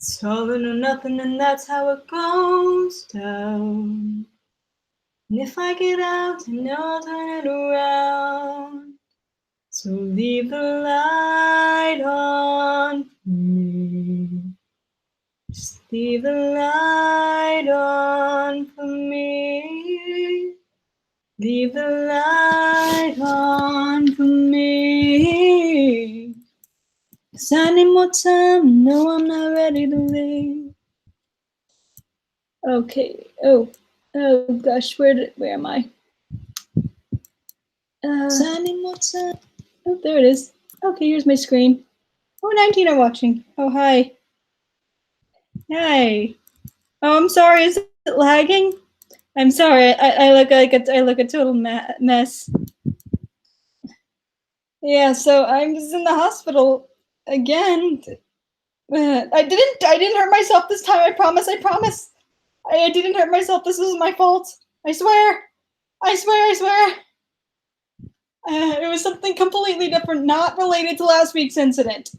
It's all or nothing, and that's how it goes down. And if I get out, I know I'll turn it around. So leave the light on for me. Just leave the light on for me. Leave the light on for me. 'Cause I need more time. No, I'm not ready to leave. Okay. Oh gosh, where am I? I need more time. Oh, there it is. Okay, here's my screen. Oh, 19 are watching. Oh, hi. Hi. Oh, I'm sorry. Is it lagging? I'm sorry. I look like I look a total mess. Yeah, so I'm just in the hospital again. I didn't hurt myself this time. I promise. I didn't hurt myself. This was my fault. I swear. It was something completely different, not related to last week's incident.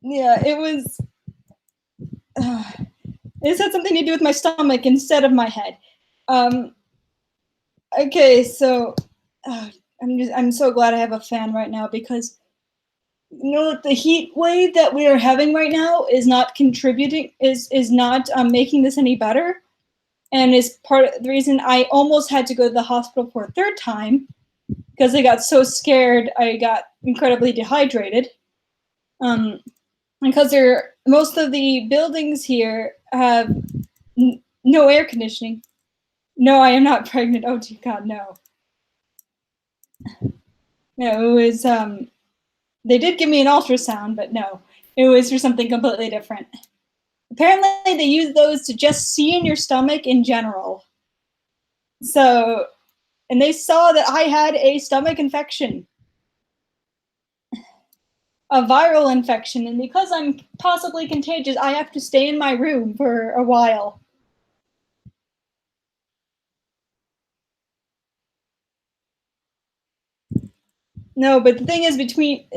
Yeah, it was. This had something to do with my stomach instead of my head. Okay, so I'm so glad I have a fan right now because you know the heat wave that we are having right now is not contributing, is not making this any better, and is part of the reason I almost had to go to the hospital for a third time because I got so scared. I got incredibly dehydrated. Because most of the buildings here have no air conditioning. No, I am not pregnant. Oh dear God, no. No, it was they did give me an ultrasound, but no, it was for something completely different. Apparently, they use those to just see in your stomach in general. So, and they saw that I had a stomach infection, a viral infection, and because I'm possibly contagious, I have to stay in my room for a while. No, but the thing is,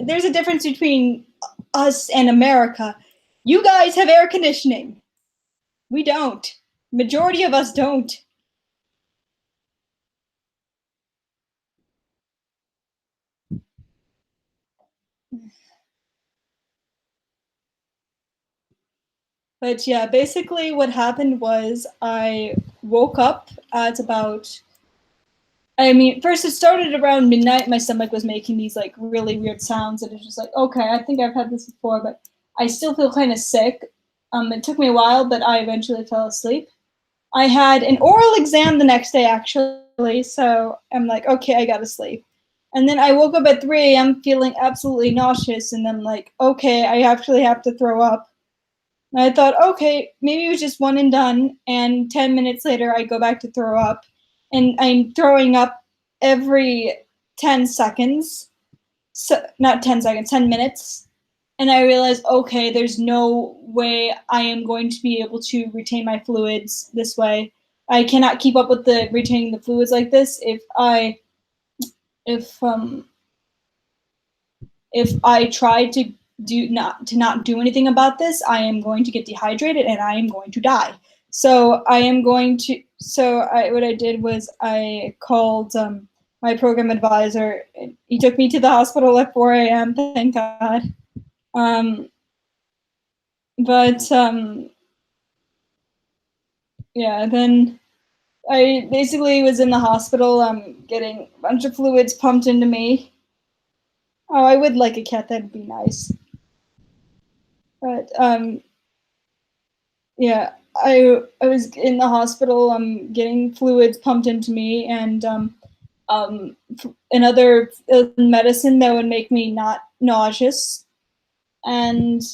there's a difference between us and America. You guys have air conditioning. We don't. Majority of us don't. But yeah, basically what happened was I woke up at about, first it started around midnight. My stomach was making these like really weird sounds, and it's just like, okay, I think I've had this before, but I still feel kind of sick. It took me a while, but I eventually fell asleep. I had an oral exam the next day, actually, so I'm like, okay, I gotta sleep. And then I woke up at 3 a.m. feeling absolutely nauseous, and then like, okay, I actually have to throw up. And I thought, okay, maybe it was just one and done. And 10 minutes later, I go back to throw up, and I'm throwing up every 10 seconds. So, not 10 seconds, 10 minutes. And I realized, okay, there's no way I am going to be able to retain my fluids this way. I cannot keep up with the retaining the fluids like this if I try to not do anything about this. I am going to get dehydrated and I am going to die. So what I did was I called my program advisor. He took me to the hospital at 4 a.m. Thank God. Yeah, then I basically was in the hospital getting a bunch of fluids pumped into me. Oh, I would like a cat. That'd be nice. But yeah, I was in the hospital getting fluids pumped into me, and another medicine that would make me not nauseous. And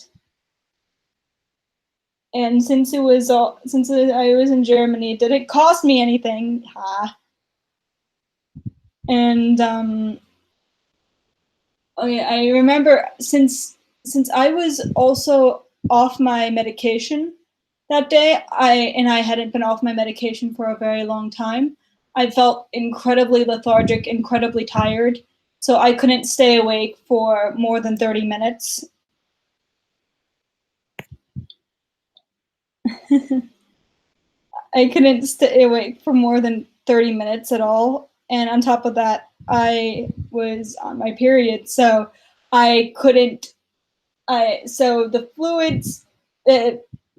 since I was in Germany, it didn't cost me anything. And I remember since I was also off my medication that day, I hadn't been off my medication for a very long time. I felt incredibly lethargic, incredibly tired, so I couldn't stay awake for more than 30 minutes. I couldn't stay awake for more than 30 minutes at all. And on top of that, I was on my period, so I couldn't. So the fluids,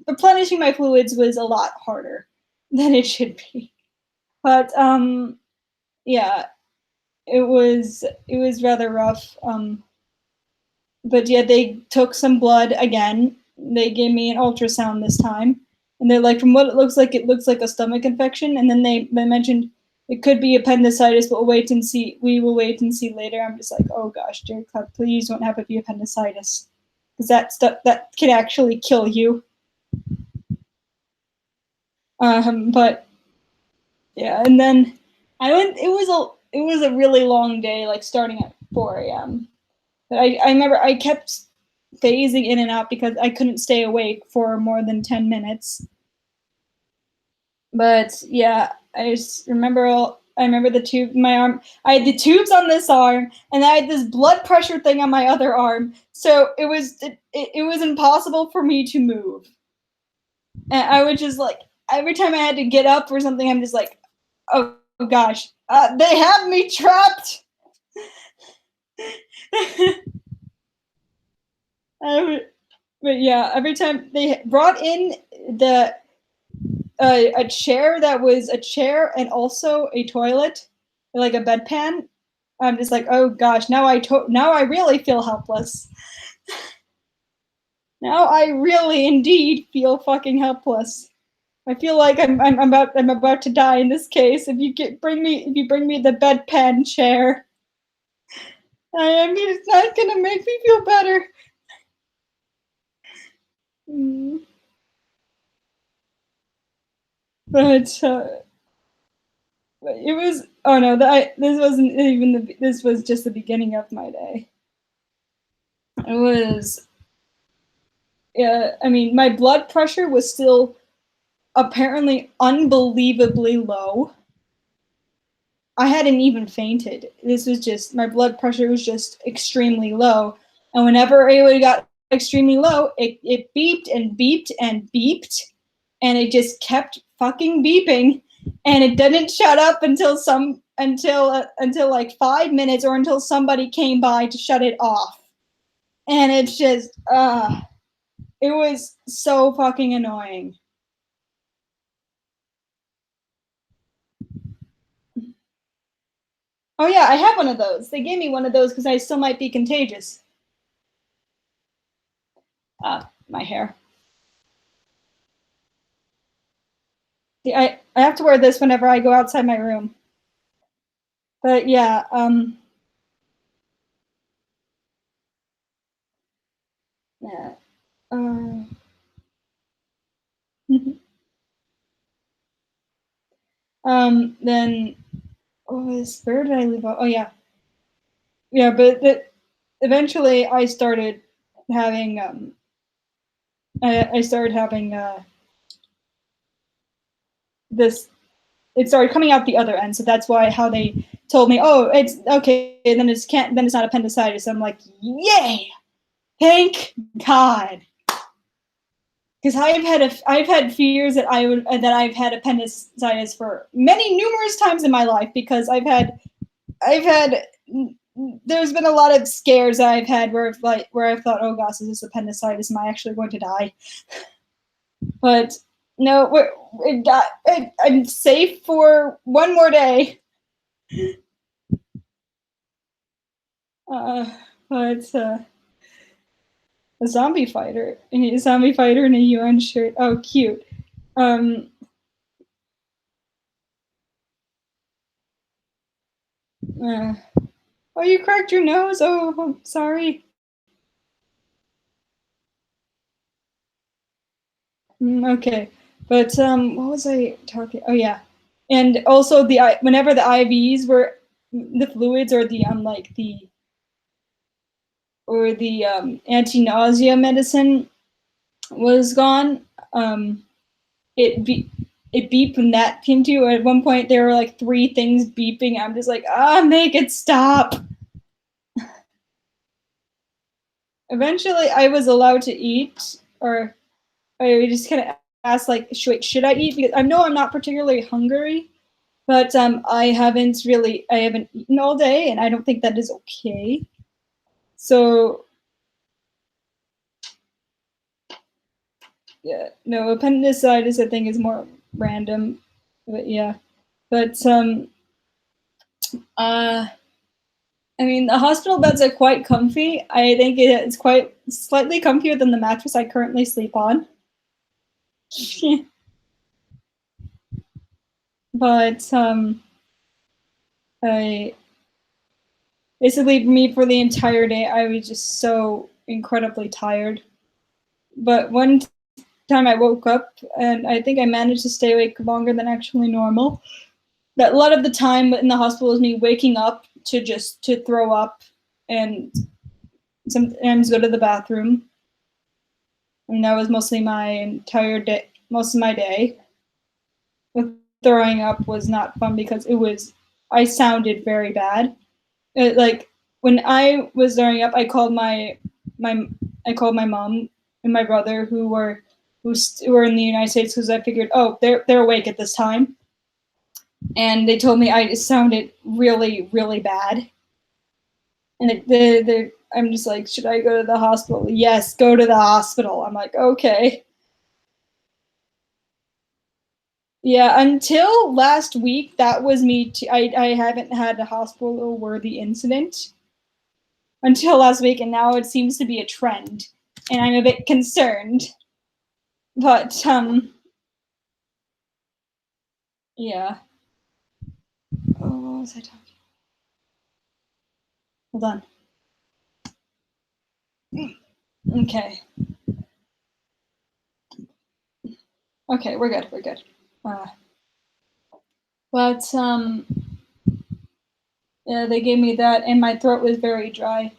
replenishing my fluids was a lot harder than it should be. But yeah, it was rather rough. But yeah, they took some blood again. They gave me an ultrasound this time, and they're like, from what it looks like a stomach infection. And then they mentioned it could be appendicitis, but we'll wait and see. We will wait and see later. I'm just like, oh gosh, dear God, please don't have it be appendicitis, because that stuff that can actually kill you. But yeah, and then I went. It was a really long day, like starting at 4 a.m. But I remember I kept phasing in and out because I couldn't stay awake for more than 10 minutes. But yeah, I just remember I remember the tube in my arm. I had the tubes on this arm, and I had this blood pressure thing on my other arm. So it was impossible for me to move. And I would just like every time I had to get up or something, I'm just like, oh gosh, they have me trapped. But yeah, every time they brought in the a chair that was a chair and also a toilet, like a bedpan, I'm just like, oh gosh, now I really feel helpless. Now I really indeed feel fucking helpless. I feel like I'm about to die in this case. If you bring me the bedpan chair, I mean it's not gonna make me feel better. Mm. But it was, oh no, this wasn't even this was just the beginning of my day. It was, yeah, I mean, my blood pressure was still apparently unbelievably low. I hadn't even fainted. This was just, my blood pressure was just extremely low. And whenever it got extremely low, it beeped and beeped and beeped. And it just kept fucking beeping. And it didn't shut up until like 5 minutes or until somebody came by to shut it off. And it's just, it was so fucking annoying. Oh yeah, I have one of those. They gave me one of those because I still might be contagious. My hair. Yeah, I have to wear this whenever I go outside my room. But yeah, yeah. Then where did I leave off? Oh yeah, yeah. But eventually I started having I started having this. It started coming out the other end, so that's why how they told me, oh, it's okay. Then it's not appendicitis. I'm like, yay, thank God. Because I've had fears that I've had appendicitis for many numerous times in my life, because I've had there's been a lot of scares I've had where I've thought, oh gosh, is this appendicitis? Am I actually going to die? But no, I'm safe for one more day. But a zombie fighter in a UN shirt. Oh, cute. Um, uh, oh, you cracked your nose. Oh, I'm sorry. Okay, but what was I talking? Oh yeah, and also whenever the IVs were the fluids or the anti-nausea medicine was gone, it be it beeped when that came to. At one point, there were like 3 things beeping. I'm just like, make it stop. Eventually, I was allowed to eat, or I just kind of asked like, should I eat? Because I know I'm not particularly hungry, but I haven't eaten all day, and I don't think that is okay. So yeah, no, appendicitis I think is more random, but yeah, but I mean, the hospital beds are quite comfy. I think it's quite slightly comfier than the mattress I currently sleep on. But I basically me for the entire day I was just so incredibly tired. But one time I woke up and I think I managed to stay awake longer than actually normal. But a lot of the time in the hospital is me waking up to throw up and sometimes go to the bathroom. And that was mostly my entire day, most of my day. With throwing up was not fun because I sounded very bad. Like when I was throwing up, I called my mom and my brother who were in the United States because I figured, oh, they're awake at this time, and they told me I sounded really really bad, and I'm just like, should I go to the hospital? Yes, go to the hospital. I'm like, okay. Yeah, until last week, that was me. I haven't had a hospital worthy incident until last week, and now it seems to be a trend, and I'm a bit concerned. But yeah. Oh, what was I talking? Hold on. Okay. Okay, we're good. We're good. But yeah, they gave me that, and my throat was very dry.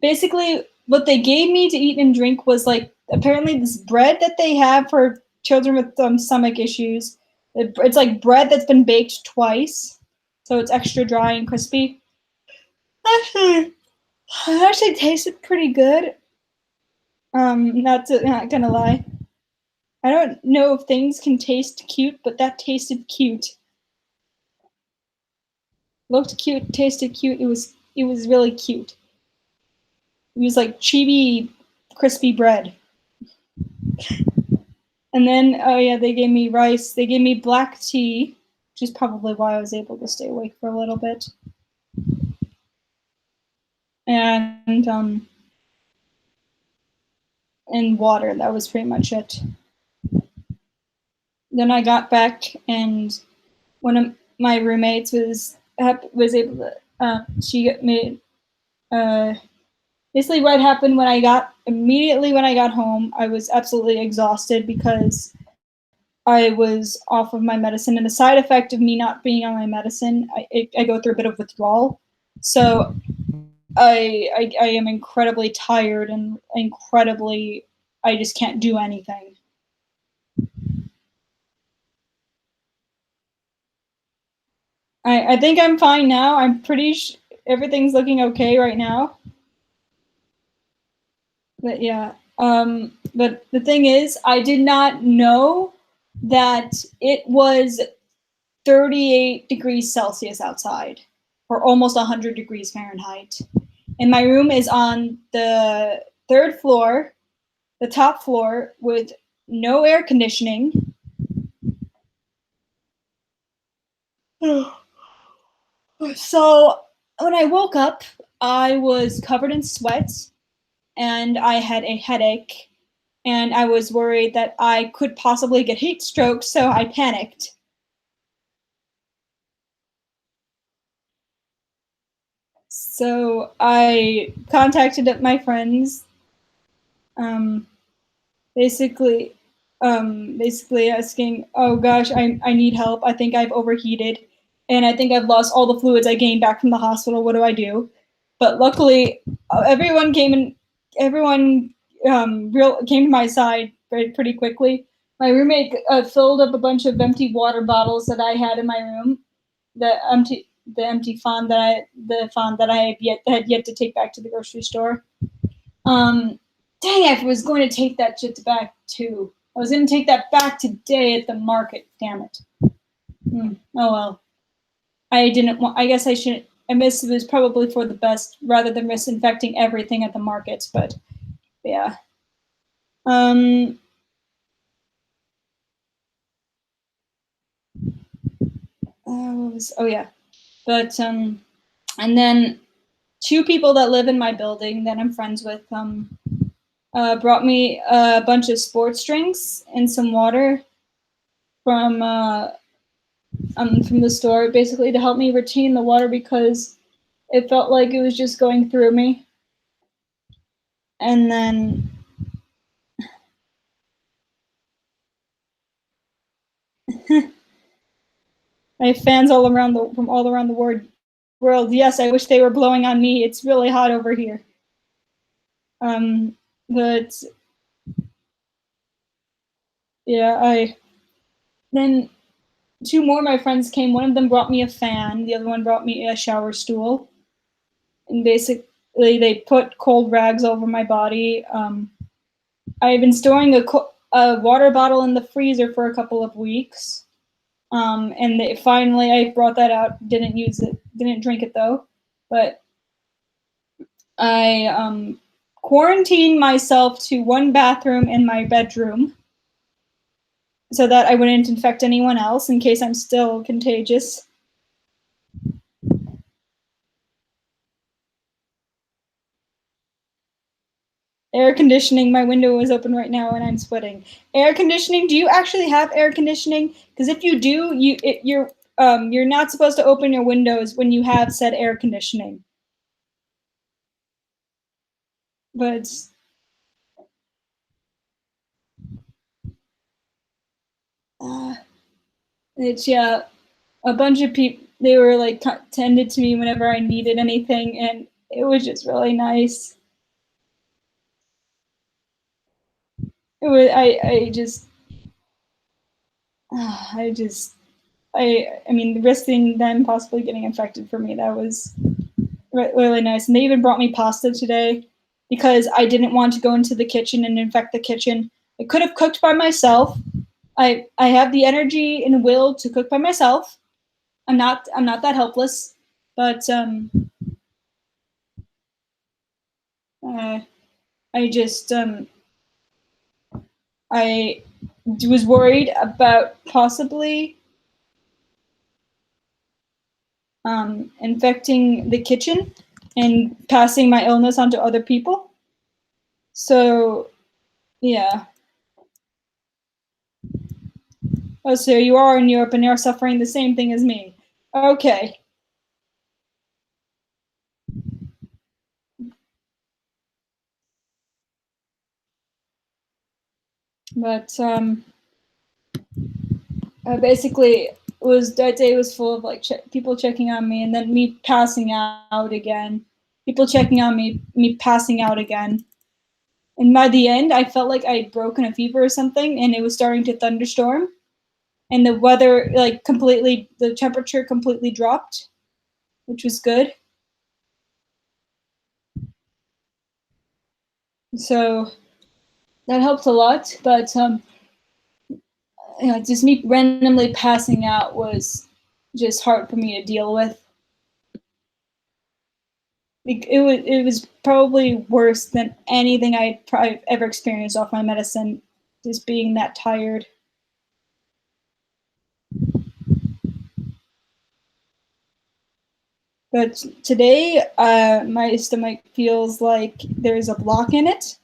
Basically, what they gave me to eat and drink was like apparently this bread that they have for children with stomach issues. It's like bread that's been baked twice, so it's extra dry and crispy. Actually, it actually tasted pretty good. Not gonna lie. I don't know if things can taste cute, but that tasted cute. Looked cute, tasted cute. It was really cute. It was like chibi, crispy bread. And then, oh yeah, they gave me rice. They gave me black tea, which is probably why I was able to stay awake for a little bit. And and water. That was pretty much it. Then I got back, and one of my roommates was able to. She made. Basically, what happened when I got home, I was absolutely exhausted because I was off of my medicine, and the side effect of me not being on my medicine, I go through a bit of withdrawal. So I am incredibly tired and I just can't do anything. I think I'm fine now. I'm everything's looking okay right now. But yeah, but the thing is, I did not know that it was 38 degrees Celsius outside, or almost 100 degrees Fahrenheit. And my room is on the third floor, the top floor, with no air conditioning. So when I woke up, I was covered in sweat and I had a headache, and I was worried that I could possibly get heat stroke, so I panicked. So I contacted my friends, um, basically basically asking, oh gosh, I need help. I think I've overheated, and I think I've lost all the fluids I gained back from the hospital. What do I do? But luckily, everyone came to my side pretty quickly. My roommate filled up a bunch of empty water bottles that I had in my room, the fond that I had yet to take back to the grocery store. Dang, I was going to take that shit back too. I was gonna take that back today at the market. Damn it. Oh well. I didn't want. I guess I shouldn't. I missed it was probably for the best rather than risk infecting everything at the markets. But yeah. Um. Oh yeah. But and then two people that live in my building that I'm friends with brought me a bunch of sports drinks and some water from from the store, basically to help me retain the water because it felt like it was just going through me. And then I have fans all around the world. Yes, I wish they were blowing on me. It's really hot over here. But yeah, I then two more of my friends came. One of them brought me a fan. The other one brought me a shower stool. And basically, they put cold rags over my body. I've been storing a water bottle in the freezer for a couple of weeks. And finally, I brought that out. Didn't use it. Didn't drink it though. But I quarantined myself to one bathroom in my bedroom so that I wouldn't infect anyone else in case I'm still contagious. Air conditioning. My window is open right now and I'm sweating. Air conditioning. Do you actually have air conditioning? Because if you do, you're not supposed to open your windows when you have said air conditioning. But it's yeah, a bunch of people. They were like tended to me whenever I needed anything, and it was just really nice. It was I just I mean risking them possibly getting infected for me, that was really nice. And they even brought me pasta today because I didn't want to go into the kitchen and infect the kitchen. I could have cooked by myself. I have the energy and will to cook by myself. I'm not that helpless, but uh, I just I was worried about possibly infecting the kitchen and passing my illness on to other people. So yeah. Oh, so you are in Europe and you're suffering the same thing as me. Okay. But basically, was that day was full of like people checking on me, and then me passing out again. People checking on me, me passing out again. And by the end, I felt like I'd broken a fever or something, and it was starting to thunderstorm, and the weather the temperature completely dropped, which was good. So that helped a lot. But just me randomly passing out was just hard for me to deal with. It was probably worse than anything I'd probably ever experienced off my medicine, just being that tired. But today, my stomach feels like there's a block in it.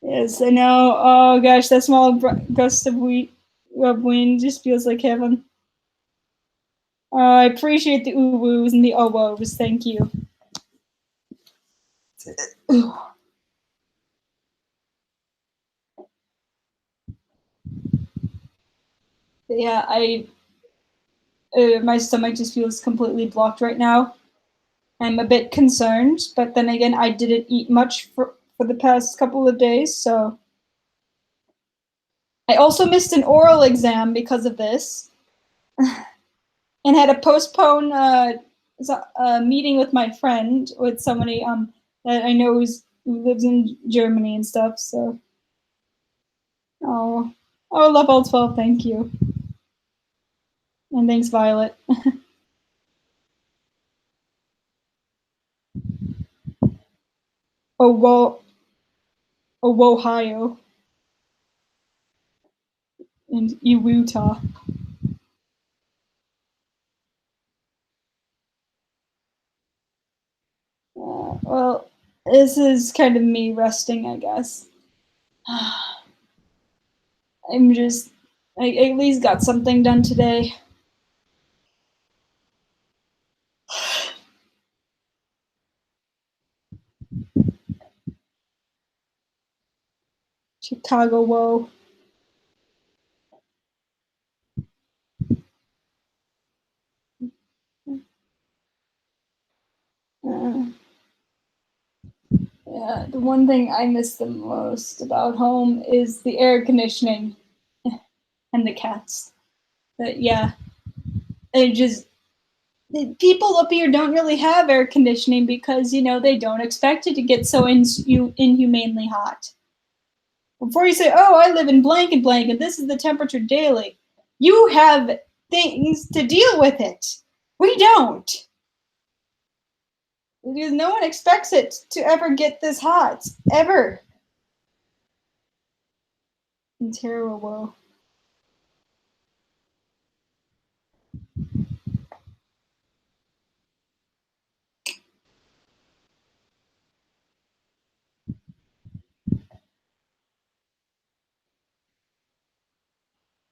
Yes, I know. Oh gosh, that small gust of wind just feels like heaven. I appreciate the ooh woos and the oh woes. Thank you. Yeah, my stomach just feels completely blocked right now. I'm a bit concerned, but then again, I didn't eat much for the past couple of days, so I also missed an oral exam because of this, and had to postpone a meeting with my friend, with somebody that I know who's who lives in Germany and stuff. So, oh, oh, love all 12. Thank you, and thanks, Violet. Oh, whoa, oh, Ohio, and Utah. Well, this is kind of me resting, I guess. I'm just, I at least got something done today. Chicago, whoa. Uh, yeah, the one thing I miss the most about home is the air conditioning and the cats. But yeah, it just people up here don't really have air conditioning because they don't expect it to get so inhumanely hot. Before you say, "Oh, I live in blank and blank, and this is the temperature daily," you have things to deal with it. We don't. Because no one expects it to ever get this hot, ever. And terrible.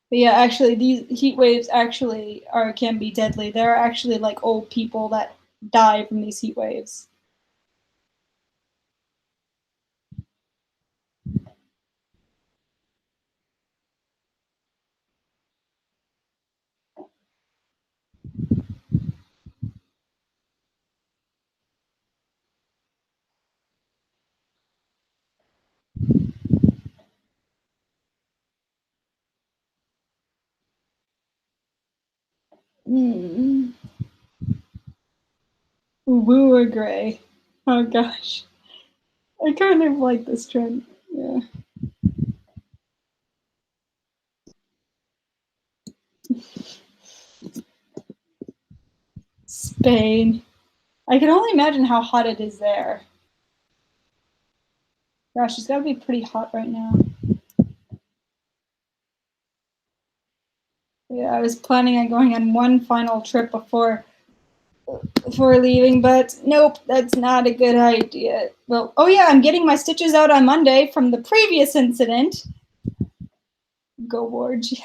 But yeah, actually, these heat waves actually can be deadly. There are actually like old people that die from these heat waves. Mm. Woo or gray. Oh gosh, I kind of like this trend. Yeah. Spain. I can only imagine how hot it is there. Gosh, it's got to be pretty hot right now. Yeah, I was planning on going on one final trip before leaving, but nope, that's not a good idea. Well, oh yeah, I'm getting my stitches out on Monday from the previous incident. Go Warge.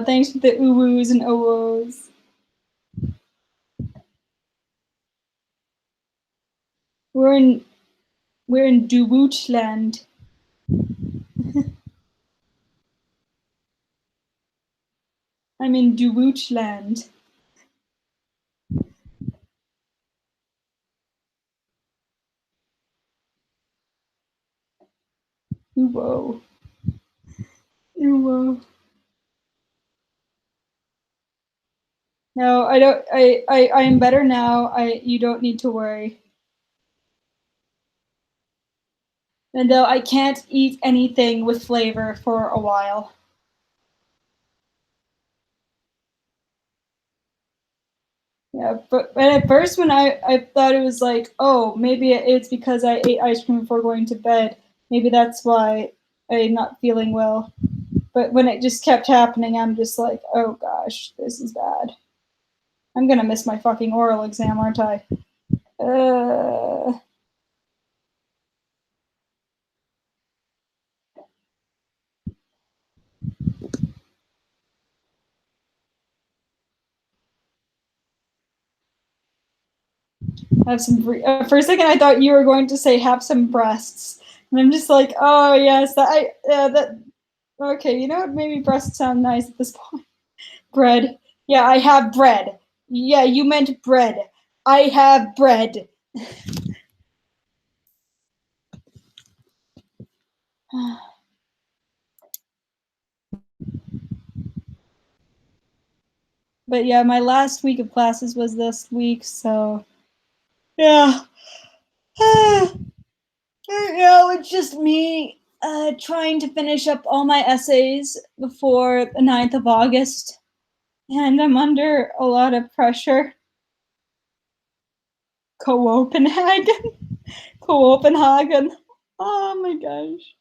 Thanks for the uwoos and owos. We're in we're in Duwutland. I'm in Duwutland. Uwo. Uwo. No, I don't. I am better now. You don't need to worry. And though I can't eat anything with flavor for a while. Yeah, but at first when I thought it was like, oh, maybe it's because I ate ice cream before going to bed. Maybe that's why I'm not feeling well. But when it just kept happening, I'm just like, oh gosh, this is bad. I'm gonna miss my fucking oral exam, aren't I? Uh, have some. For a second, I thought you were going to say have some breasts, and I'm just like, oh yes, that. Okay, you know what? Maybe breasts sound nice at this point. Bread. Yeah, I have bread. Yeah, you meant bread. I have bread. But yeah, my last week of classes was this week, so yeah. Yeah, it's just me trying to finish up all my essays before the 9th of August, and I'm under a lot of pressure. Copenhagen. Copenhagen. Oh my gosh.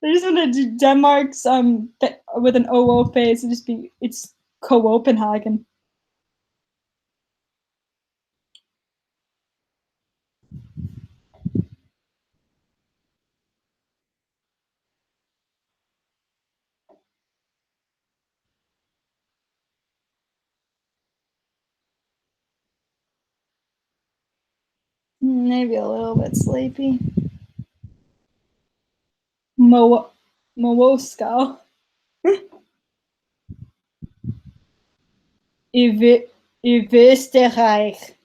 I just want to do Denmark's with an OO face and just be it's Copenhagen. Maybe a little bit sleepy. Mowoskow. Österreich.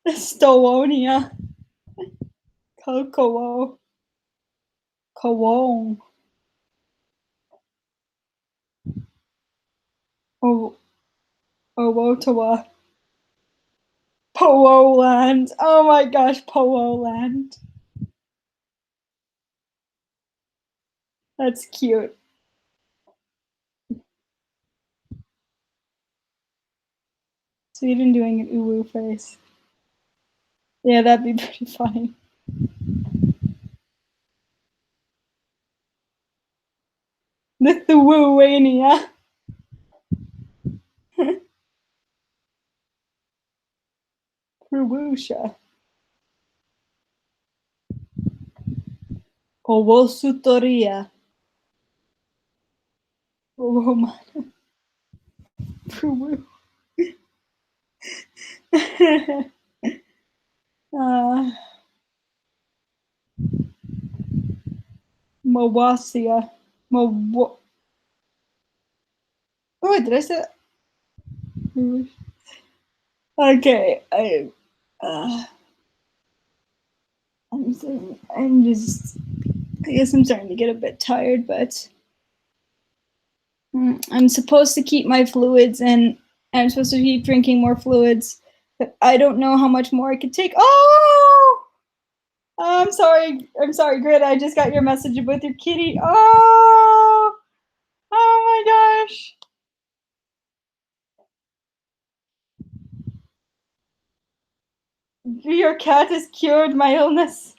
Estonia. Kokowo. Cologne. Owotawa. Poland. Oh my gosh, Poland. That's cute. Sweden doing an uwu face. Yeah, that'd be pretty funny. Lithuania. Prussia. Owosutoria. Roma. Peru. uh, Mowasia. Oh, did I say that? Okay, uh, I'm just, I guess I'm starting to get a bit tired, but I'm supposed to keep my fluids and I'm supposed to keep drinking more fluids, but I don't know how much more I could take. Oh, I'm sorry, Grit. I just got your message with your kitty. Oh my gosh. Your cat has cured my illness.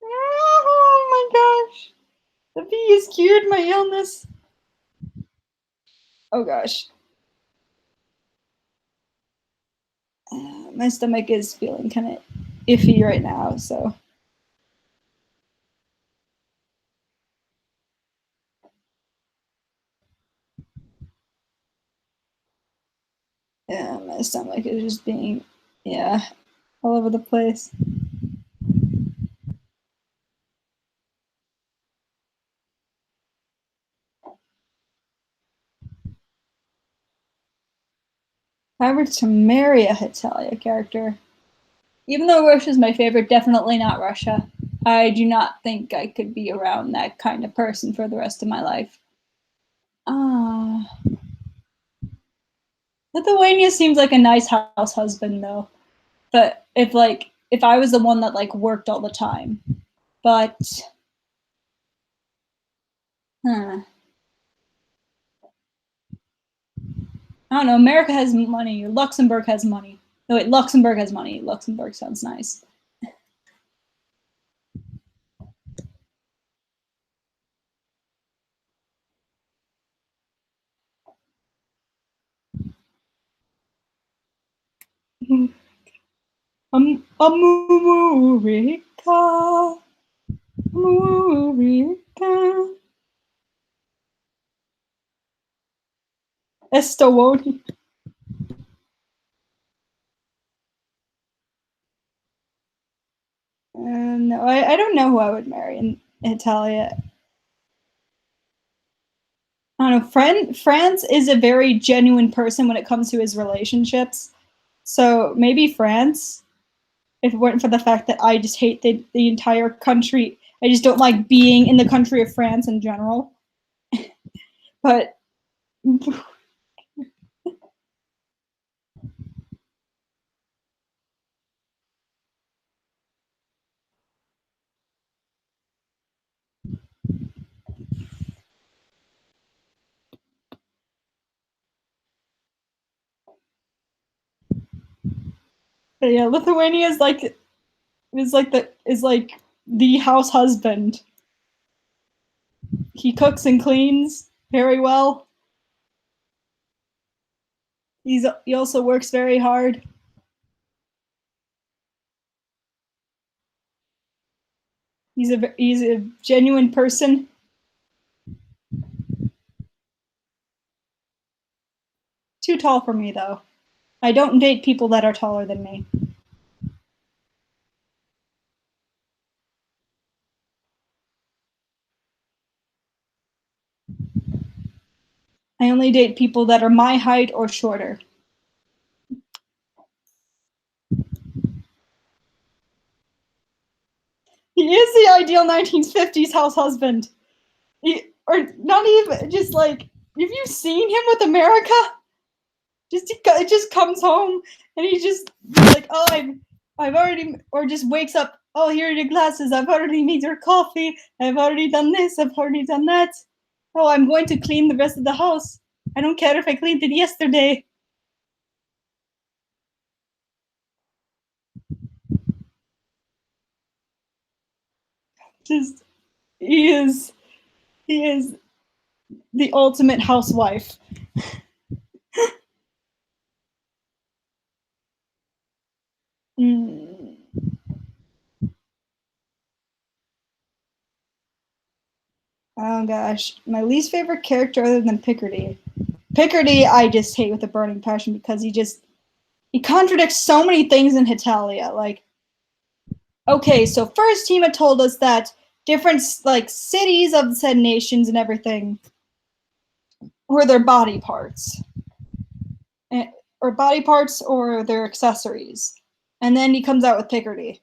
Oh my gosh. The bee has cured my illness. Oh gosh. My stomach is feeling kind of iffy right now, so. Yeah, my stomach is just being, yeah, all over the place. If I were to marry a Hetalia character, even though Russia's my favorite, definitely not Russia. I do not think I could be around that kind of person for the rest of my life. Lithuania seems like a nice house husband though. But if I was the one that like worked all the time. But I don't know, America has money, Luxembourg has money. No wait, Luxembourg has money. Luxembourg sounds nice. America. America. Estonia. No, I don't know who I would marry in Italia. I don't know. France is a very genuine person when it comes to his relationships. So maybe France, if it weren't for the fact that I just hate the entire country I just don't like being in the country of France in general. But yeah, Lithuania is like the house husband. He cooks and cleans very well. He also works very hard. He's a genuine person. Too tall for me though. I don't date people that are taller than me. I only date people that are my height or shorter. He is the ideal 1950s house husband. Or not even just like, have you seen him with America? It just comes home and he just like, oh, I've already, or just wakes up. Oh, here are your glasses. I've already made your coffee. I've already done this. I've already done that. Oh, I'm going to clean the rest of the house. I don't care if I cleaned it yesterday. Just he is the ultimate housewife. Mm. Oh gosh, my least favorite character other than Picardy. Picardy, I just hate with a burning passion because he contradicts so many things in Hetalia. Like, okay, so first Hema told us that different like cities of said nations and everything were their body parts, or body parts or their accessories, and then he comes out with Picardy,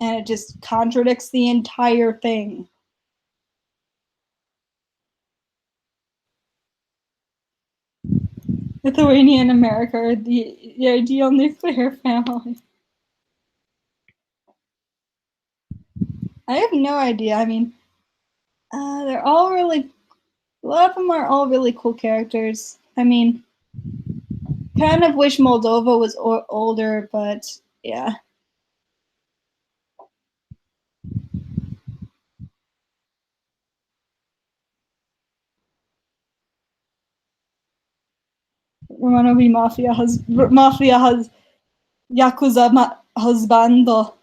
and it just contradicts the entire thing. Lithuania and America are the ideal nuclear family. I have no idea. I mean, they're all really, a lot of them are all really cool characters. I mean, kind of wish Moldova was older, but yeah. Romanovi mafia has yakuza husbando,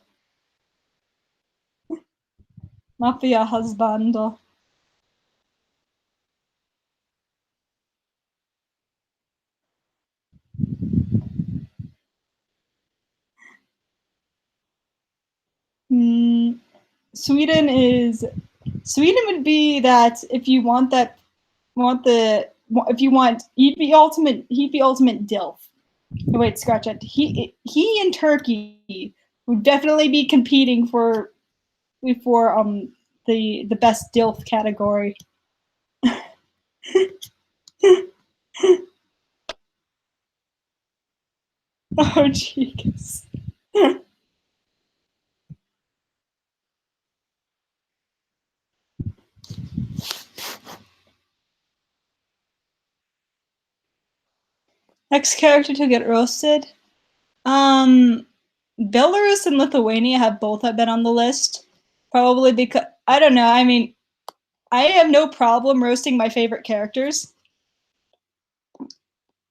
mafia husbando. Mm, Sweden would be that if you want that want the if you want he'd be ultimate dilf. Oh, wait, scratch it. He and Turkey would definitely be competing for the best dilf category. Oh jeez. Next character to get roasted. Um, Belarus and Lithuania have both have been on the list. Probably because I don't know. I mean, I have no problem roasting my favorite characters.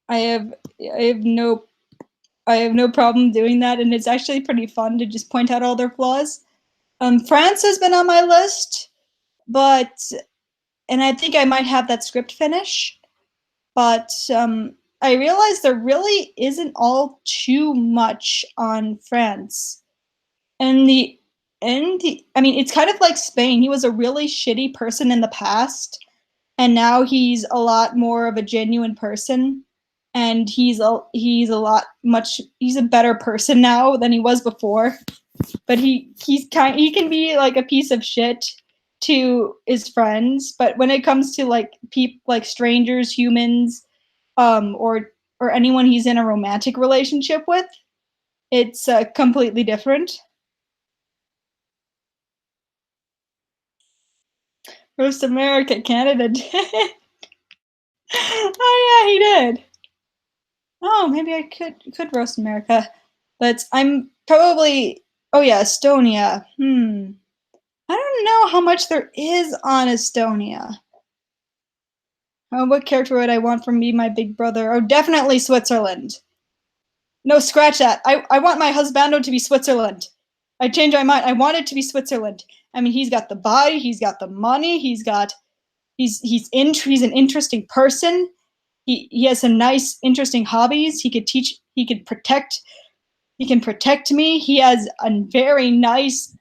I have I have no I have no problem doing that, and it's actually pretty fun to just point out all their flaws. France has been on my list, but and I think I might have that script finish, but I realized there really isn't all too much on France. And I mean, it's kind of like Spain. He was a really shitty person in the past, and now he's a lot more of a genuine person. and he's a better person now than he was before. But he can be like a piece of shit to his friends, but when it comes to like like strangers, humans, or anyone he's in a romantic relationship with, it's completely different. Roast America, Canada did. Oh yeah, he did. Oh, maybe I could roast America, but I'm probably. Oh yeah, Estonia. I don't know how much there is on Estonia. What character would I want from me, my big brother? Oh, definitely Switzerland. No, scratch that. I want my husbando to be Switzerland. I changed my mind. I want it to be Switzerland. I mean, he's got the body, he's got the money, he's an interesting person. He has some nice, interesting hobbies. He can protect me. He has a very nice,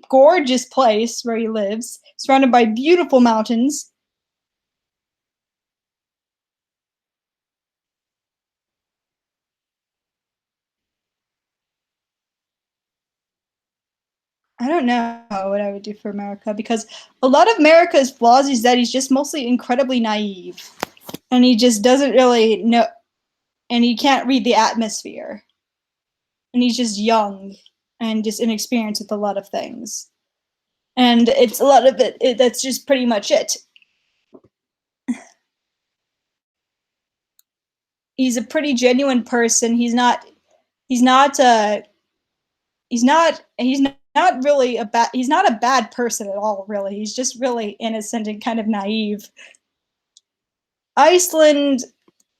gorgeous place where he lives, surrounded by beautiful mountains. I don't know what I would do for America because a lot of America's flaws is that he's just mostly incredibly naive and he just doesn't really know and he can't read the atmosphere and he's just young and just inexperienced with a lot of things. And it's a lot of that's just pretty much it. He's a pretty genuine person. He's not he's not really he's not a bad person at all, really. He's just really innocent and kind of naive. Iceland,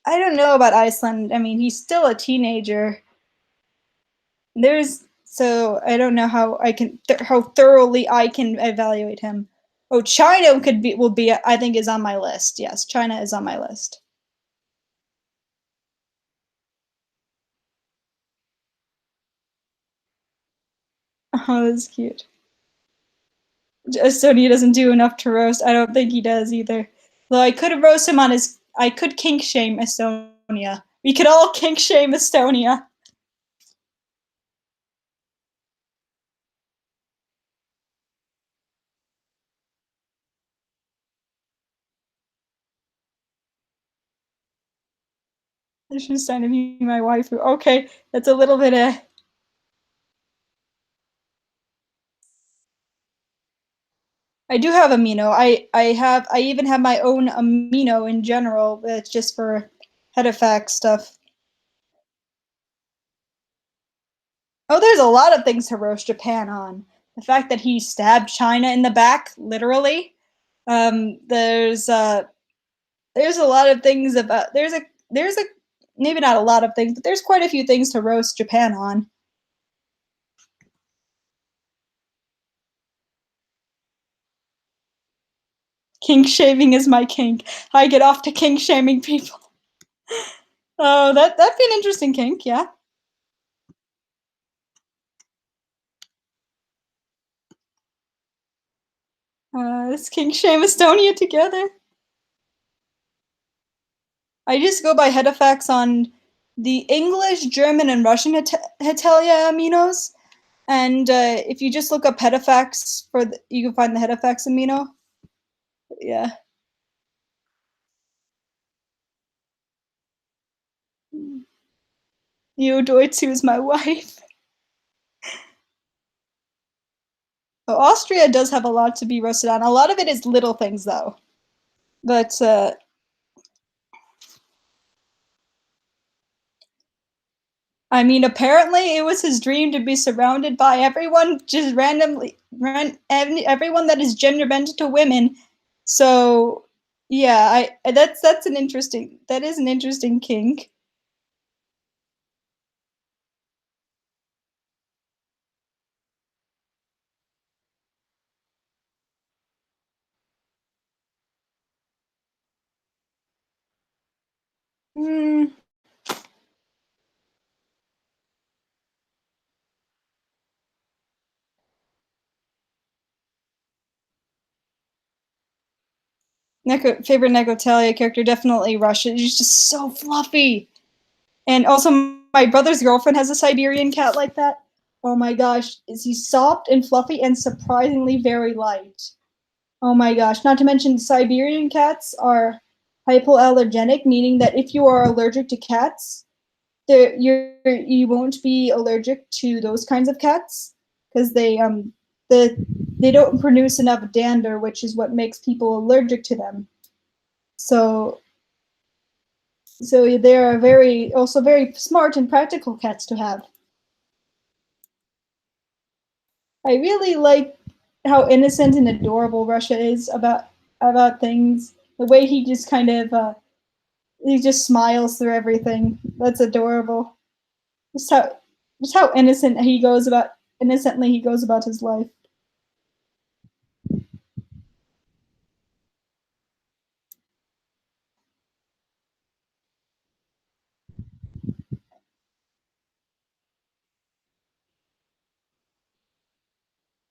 I don't know about Iceland. I mean, he's still a teenager. There's so I don't know how how thoroughly I can evaluate him. Oh, China could be will be I think is on my list. Yes, China is on my list. Oh, that's cute. Estonia doesn't do enough to roast. I don't think he does either. Though I could roast him on his. I could kink shame Estonia. We could all kink shame Estonia. Liechtenstein to be my waifu. Okay, that's a little bit of. I do have amino. I even have my own amino in general. It's just for head effect stuff. Oh, there's a lot of things to roast Japan on. The fact that he stabbed China in the back, literally. Um, there's uh, there's a lot of things about there's a maybe not a lot of things, but there's quite a few things to roast Japan on. Kink shaming is my kink. I get off to kink shaming people. Oh, that'd be an interesting kink, yeah. Let's kink shame Estonia together. I just go by head effects on the English, German, and Russian Hetalia aminos. And if you just look up head effects you can find the head effects amino. Yeah. You Deutsche is my wife. Well, Austria does have a lot to be roasted on. A lot of it is little things, though. But I mean, apparently it was his dream to be surrounded by everyone, just everyone that is gender bent to women. So, yeah, that's an interesting. That is an interesting kink. Mm, favorite Necotalia character, definitely Russia. She's just so fluffy. And also, my brother's girlfriend has a Siberian cat like that. Oh my gosh, is he soft and fluffy and surprisingly very light. Oh my gosh, not to mention Siberian cats are hypoallergenic, meaning that if you are allergic to cats, you won't be allergic to those kinds of cats because they don't produce enough dander, which is what makes people allergic to them. So they are very smart and practical cats to have. I really like how innocent and adorable Russia is about things. The way he just kind of he just smiles through everything. That's adorable. Just how innocently he goes about his life.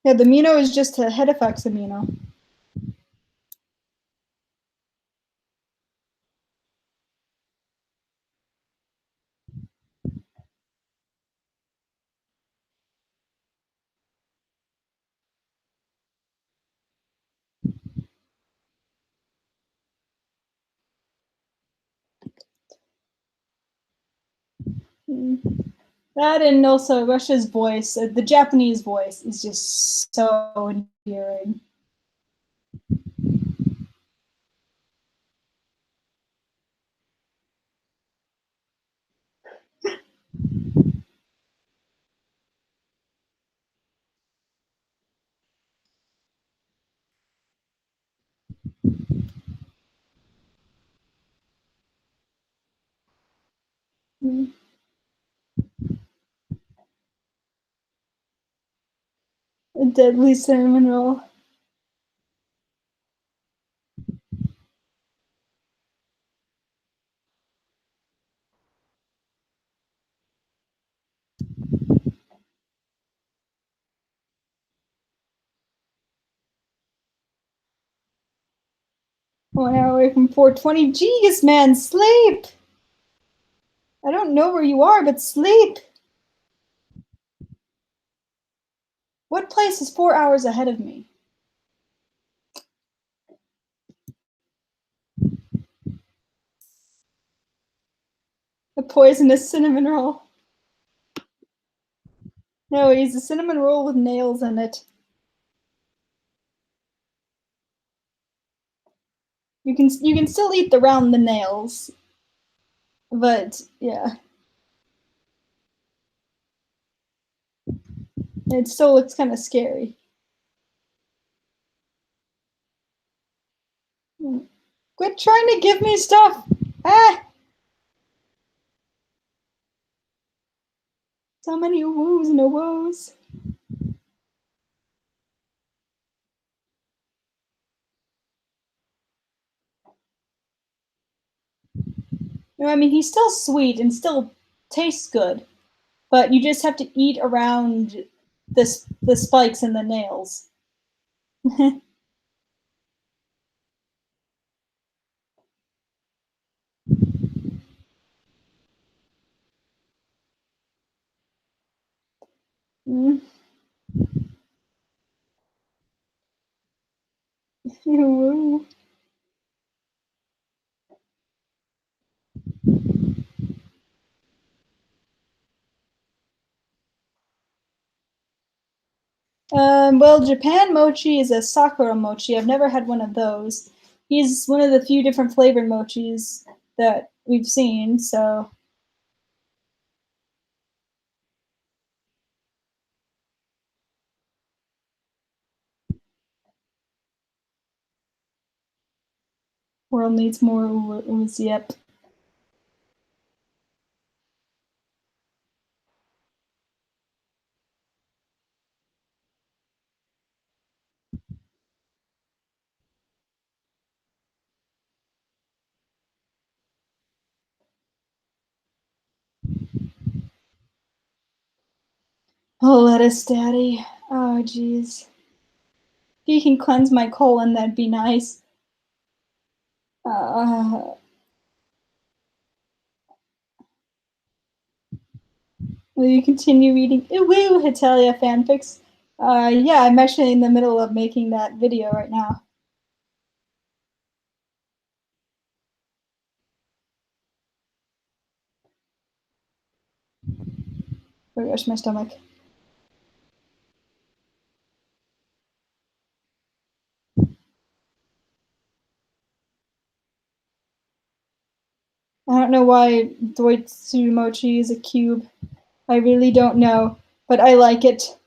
Yeah, the Mino is just a head effects amino. Mm. That and also Russia's voice, the Japanese voice, is just so endearing. Mm. A deadly cinnamon roll. One hour away from 420. Jeez, man, sleep! I don't know where you are, but sleep! What place is 4 hours ahead of me? A poisonous cinnamon roll. No, he's a cinnamon roll with nails in it. You can still eat around the nails, but yeah, it still looks kind of scary. Quit trying to give me stuff! Ah! So many woos and woes. No, I mean, he's still sweet and still tastes good, but you just have to eat around the spikes and the nails. Mm. Woo. Well, Japan mochi is a sakura mochi. I've never had one of those. He's one of the few different flavored mochis that we've seen, so world needs more ooze. Yep. Oh, lettuce daddy. Oh, jeez. If he can cleanse my colon, that'd be nice. Uh, Will you continue reading Woo Hetalia fanfics? Yeah, I'm actually in the middle of making that video right now. Oh gosh, my stomach. I don't know why Doitsumochi is a cube. I really don't know, but I like it.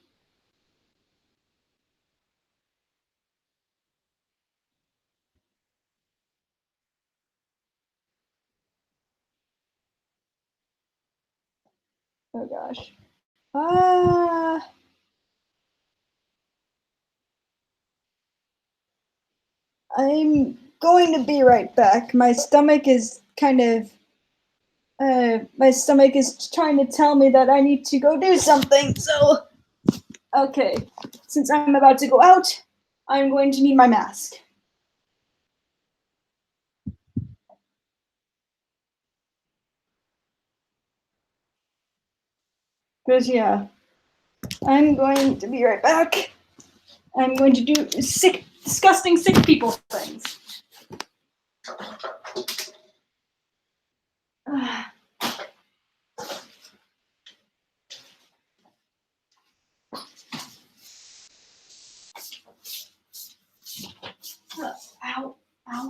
Oh gosh. Ah. I'm going to be right back. My stomach is kind of my stomach is trying to tell me that I need to go do something. So, okay, since I'm about to go out, I'm going to need my mask. Because, yeah, I'm going to be right back. I'm going to do sick, disgusting sick people things. Ow, ow.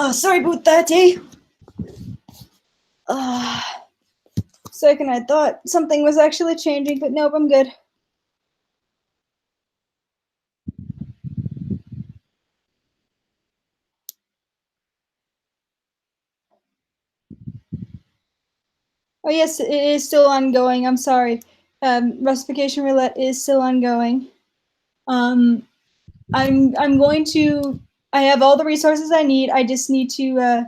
Oh, sorry about that, eh? Second, I thought something was actually changing, but nope, I'm good. Oh yes, it is still ongoing. I'm sorry. Rustification roulette is still ongoing. I'm going to. I have all the resources I need. I just need to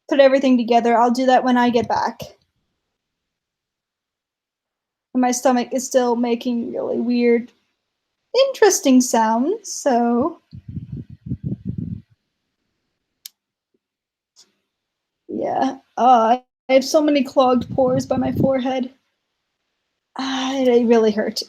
put everything together. I'll do that when I get back. And my stomach is still making really weird, interesting sounds. So yeah. I have so many clogged pores by my forehead. They really hurt.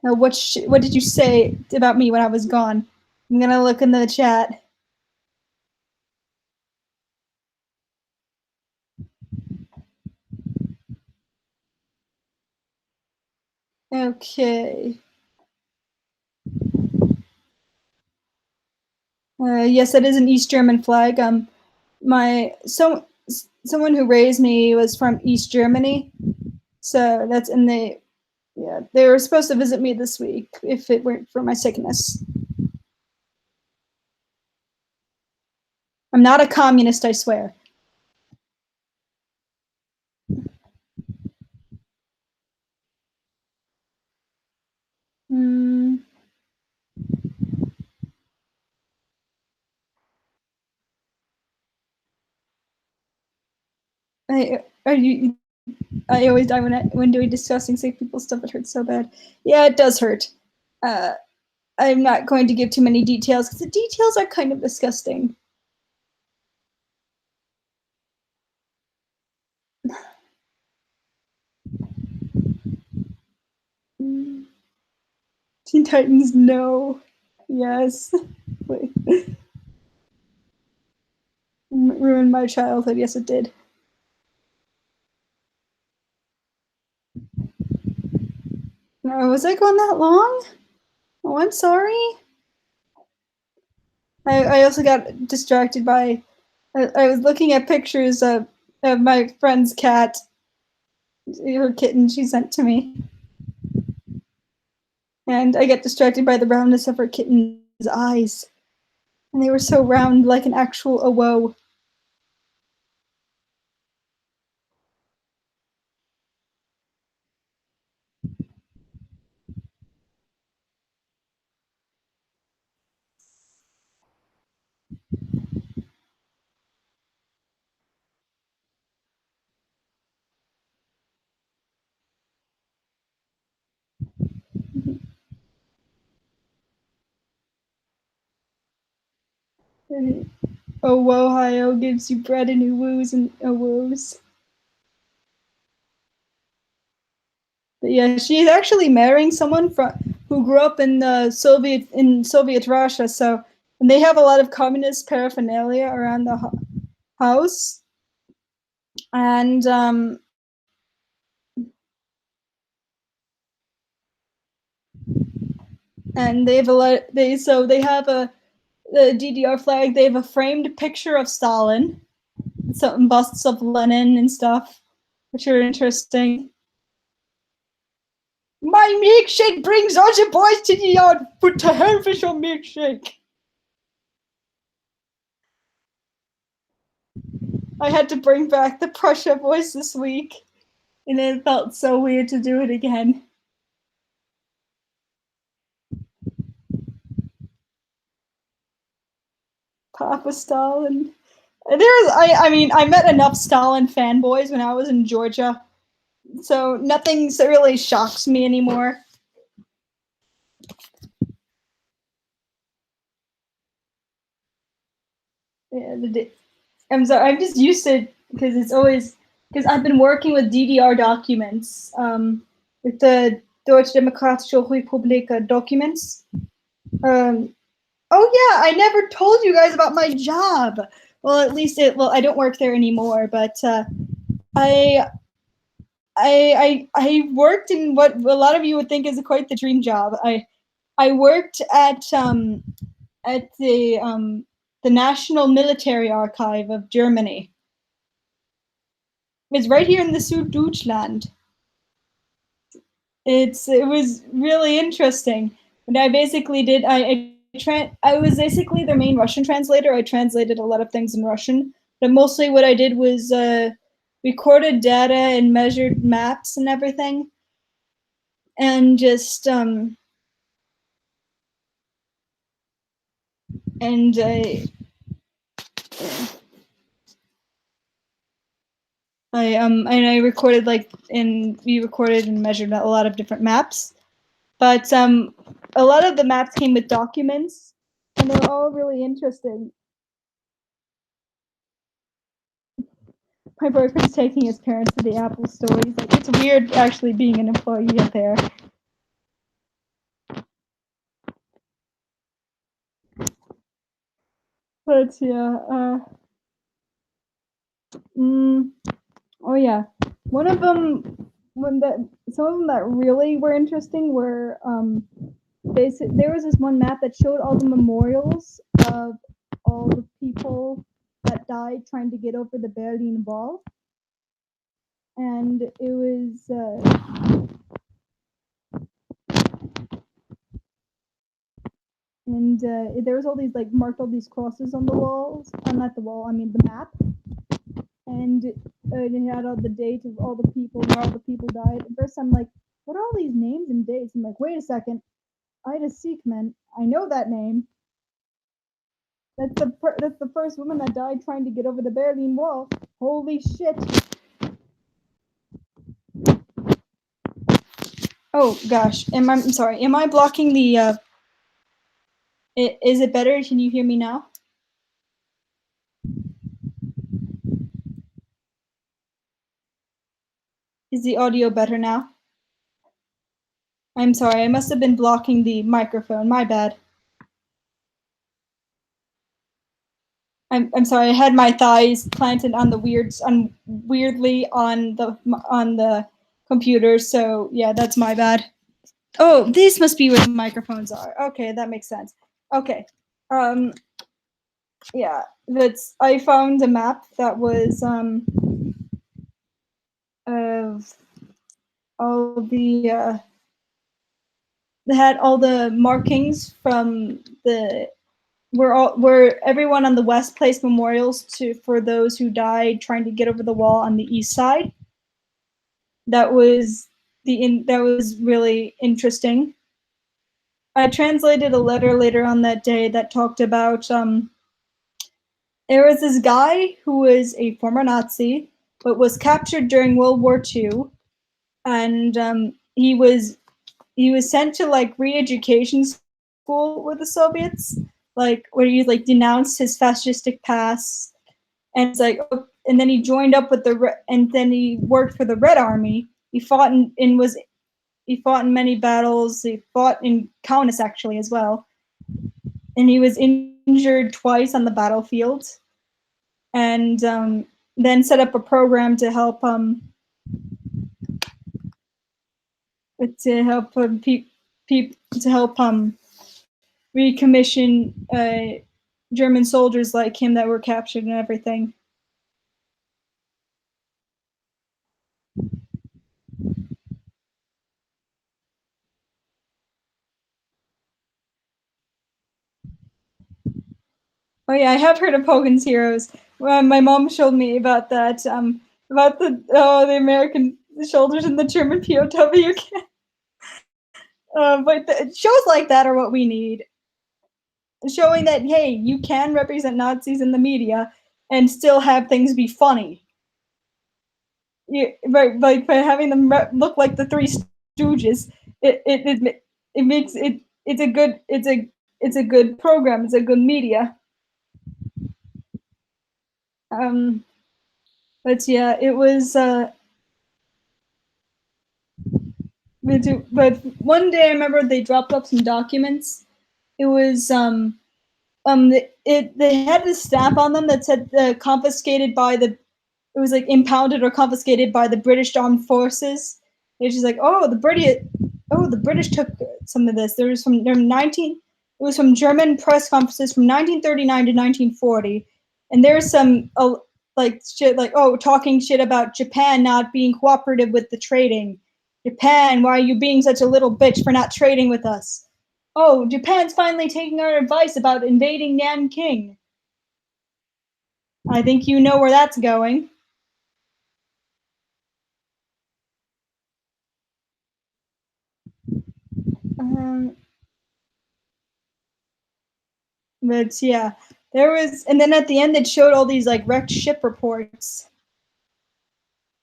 Now, what did you say about me when I was gone? I'm gonna look in the chat. Okay. Yes, that is an East German flag. Someone who raised me was from East Germany, so that's in the. Yeah, they were supposed to visit me this week if it weren't for my sickness. I'm not a communist, I swear. Hmm. Are you? I always die when doing discussing sick people stuff. It hurts so bad. Yeah, it does hurt. I'm not going to give too many details because the details are kind of disgusting. Teen Titans, no. Yes. Wait. Ruined my childhood. Yes, it did. No, was I gone that long? Oh, I'm sorry. I also got distracted by. I was looking at pictures of my friend's cat, her kitten she sent to me. And I get distracted by the roundness of her kitten's eyes. And they were so round like an actual awoe. Ohio gives you bread and woos and woos. But yeah, she's actually marrying someone who grew up in Soviet Russia. So, and they have a lot of communist paraphernalia around the house, and they have a lot. They have the DDR flag. They have a framed picture of Stalin, some busts of Lenin and stuff, which are interesting. My milkshake brings all the boys to the yard. Put to hell with your milkshake. I had to bring back the Prussia voice this week, and it felt so weird to do it again. Papa Stalin. I met enough Stalin fanboys when I was in Georgia, so nothing really shocks me anymore. Yeah, I'm sorry. I'm just used to it because it's always because I've been working with DDR documents, with the Deutsche Demokratische Republik documents. Oh yeah, I never told you guys about my job. Well, at least I don't work there anymore, but I I worked in what a lot of you would think is quite the dream job. I worked at the National Military Archive of Germany. It's right here in the Süddeutschland. It was really interesting. And I basically did I was basically their main Russian translator. I translated a lot of things in Russian, but mostly what I did was recorded data and measured maps and everything, and just and I recorded we recorded and measured a lot of different maps, but a lot of the maps came with documents, and they're all really interesting. My boyfriend's taking his parents to the Apple store. He's like, it's weird actually being an employee up there. But yeah, oh yeah, one of them, some of them that really were interesting were there was this one map that showed all the memorials of all the people that died trying to get over the Berlin Wall, and it was there was all these marked all these crosses on the walls. Not the wall. I mean the map. And it had all the dates of all the people where all the people died. At first, I'm like, what are all these names and dates? I'm like, wait a second. Ida Siekman. I know that name. That's the first woman that died trying to get over the Berlin Wall. Holy shit. Oh gosh. I'm sorry. Am I blocking the? Is it better? Can you hear me now? Is the audio better now? I'm sorry. I must have been blocking the microphone. My bad. I'm sorry. I had my thighs planted on the weirdly on the computer. So yeah, that's my bad. Oh, these must be where the microphones are. Okay, that makes sense. Okay. Yeah, I found a map that was of all the that had all the markings from the where everyone on the west placed memorials for those who died trying to get over the wall on the east side. That was that was really interesting. I translated a letter later on that day that talked about there was this guy who was a former Nazi but was captured during World War II, and he was sent to re-education school with the Soviets, where he denounced his fascistic past, and it's and then he joined up with and then he worked for the Red Army. He fought he fought in many battles. He fought in Kaunas actually as well, and he was injured twice on the battlefield, and then set up a program to help recommission German soldiers like him that were captured and everything. Oh yeah, I have heard of Hogan's Heroes. My mom showed me about that. About the American soldiers in the German POW camp. But shows like that are what we need. Showing that, hey, you can represent Nazis in the media and still have things be funny. By having them look like the Three Stooges, it makes it's a good program. It's a good media. But yeah, it was. But one day I remember they dropped up some documents. It was they had this stamp on them that said confiscated by the it was like impounded or confiscated by the British Armed Forces. It's just like, the British took some of this. There was from 19. It was from German press conferences from 1939 to 1940, and there's some like shit like, talking shit about Japan not being cooperative with the trading. Japan, why are you being such a little bitch for not trading with us? Oh, Japan's finally taking our advice about invading Nanking. I think you know where that's going. But yeah, there was, and then at the end it showed all these like wrecked ship reports.